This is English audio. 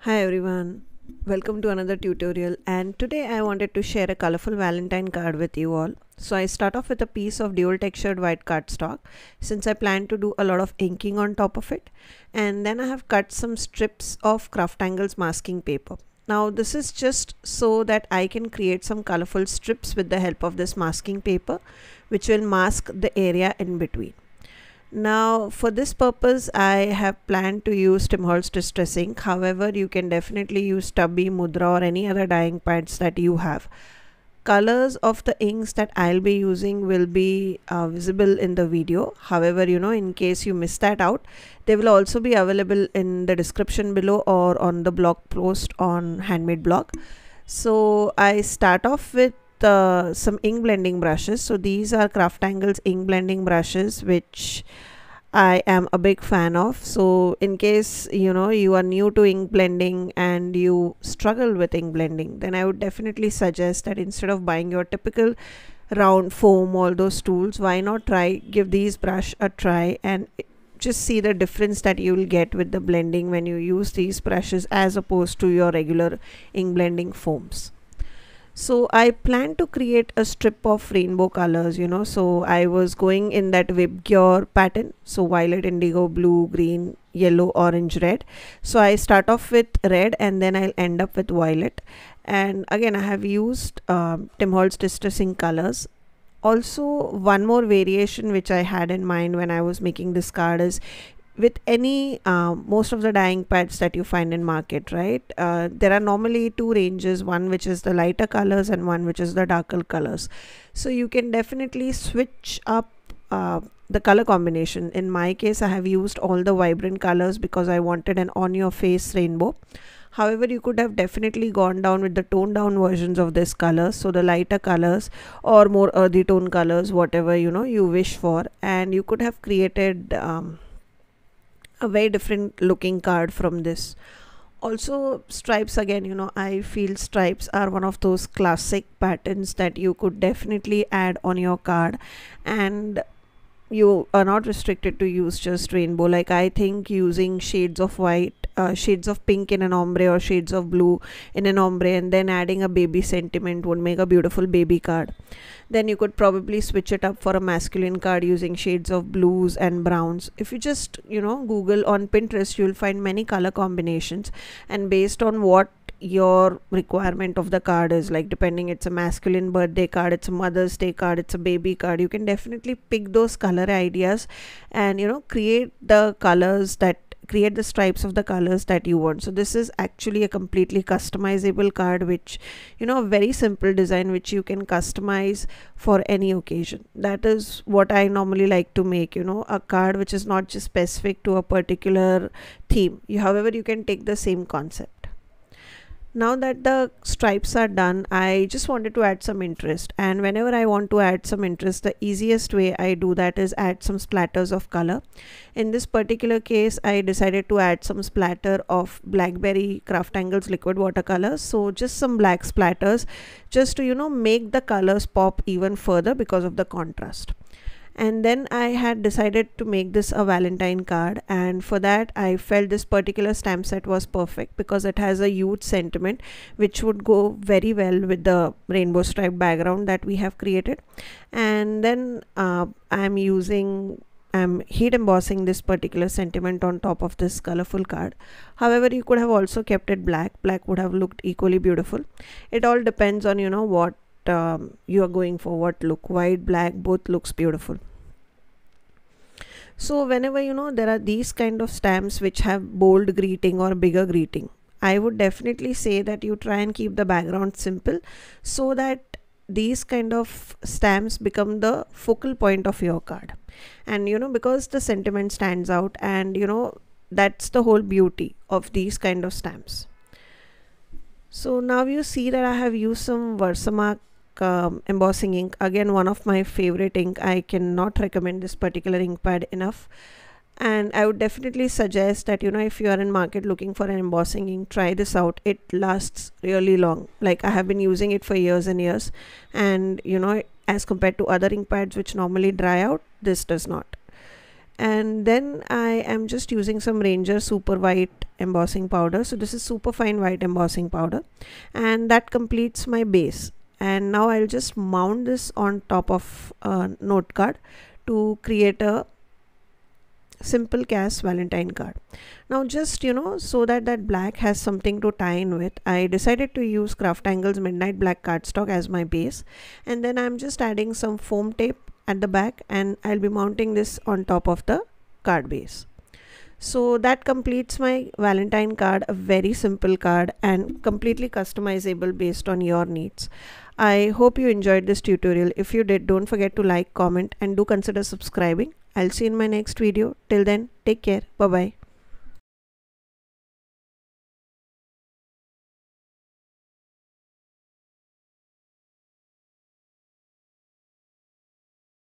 Hi everyone, welcome to another tutorial, and today I wanted to share a colorful Valentine card with you all. So I start off with a piece of dual textured white cardstock since I plan to do a lot of inking on top of it, and then I have cut some strips of Craftangles masking paper. Now this is just so that I can create some colorful strips with the help of this masking paper which will mask the area in between. Now for this purpose I have planned to use Tim Holtz Distress ink. However, you can definitely use Tubby, Mudra or any other dyeing pads that you have. Colors of the inks that I'll be using will be visible in the video. However, in case you miss that out, they will also be available in the description below or on the blog post on Handmade Blog. So I start off with some ink blending brushes. So these are Craftangles ink blending brushes which I am a big fan of. So in case you are new to ink blending and you struggle with ink blending, then I would definitely suggest that instead of buying your typical round foam, all those tools, why not give these brush a try and just see the difference that you will get with the blending when you use these brushes as opposed to your regular ink blending foams. So I plan to create a strip of rainbow colors, so I was going in that Vibgyor pattern, so violet, indigo, blue, green, yellow, orange, red. So I start off with red and then I'll end up with violet, and again I have used Tim Holtz Distress ink colors. Also, one more variation which I had in mind when I was making this card is with any most of the dyeing pads that you find in market, right, there are normally two ranges, one which is the lighter colors and one which is the darker colors. So you can definitely switch up the color combination. In my case, I have used all the vibrant colors because I wanted an on your face rainbow. However, you could have definitely gone down with the toned down versions of this color, so the lighter colors or more earthy tone colors, whatever you wish for, and you could have created a very different looking card from this. Also, stripes, again, I feel stripes are one of those classic patterns that you could definitely add on your card, and you are not restricted to use just rainbow. Like, I think using shades of white, shades of pink in an ombre or shades of blue in an ombre and then adding a baby sentiment would make a beautiful baby card. Then you could probably switch it up for a masculine card using shades of blues and browns. If you just Google on Pinterest, you'll find many color combinations, and based on what your requirement of the card is, like depending it's a masculine birthday card, it's a Mother's Day card, it's a baby card, you can definitely pick those color ideas and create the stripes of the colors that you want. So this is actually a completely customizable card, which a very simple design which you can customize for any occasion. That is what I normally like to make, a card which is not just specific to a particular theme. However, you can take the same concept. Now that the stripes are done, I just wanted to add some interest, and whenever I want to add some interest, the easiest way I do that is add some splatters of color. In this particular case, I decided to add some splatter of Blackberry Craftangles liquid watercolors, so just some black splatters just to make the colors pop even further because of the contrast. And then I had decided to make this a Valentine card, and for that I felt this particular stamp set was perfect because it has a huge sentiment which would go very well with the rainbow stripe background that we have created. And then I'm heat embossing this particular sentiment on top of this colorful card. However, you could have also kept it black would have looked equally beautiful. It all depends on what you are going for, what look. White, black, both looks beautiful. So whenever there are these kind of stamps which have bold greeting or bigger greeting, I would definitely say that you try and keep the background simple so that these kind of stamps become the focal point of your card. And because the sentiment stands out, and that's the whole beauty of these kind of stamps. So now you see that I have used some Versamark embossing ink, again one of my favorite ink. I cannot recommend this particular ink pad enough, and I would definitely suggest that if you are in market looking for an embossing ink, try this out. It lasts really long. Like, I have been using it for years and years, and as compared to other ink pads which normally dry out, this does not. And then I am just using some Ranger super white embossing powder. So this is super fine white embossing powder, and that completes my base. And now I'll just mount this on top of a note card to create a simple CAS Valentine card. Now just so that black has something to tie in with, I decided to use Craftangle's Midnight Black cardstock as my base, and then I'm just adding some foam tape at the back, and I'll be mounting this on top of the card base. So that completes my Valentine card, a very simple card and completely customizable based on your needs. I hope you enjoyed this tutorial. If you did, don't forget to like, comment, and do consider subscribing. I'll see you in my next video. Till then, take care. Bye bye.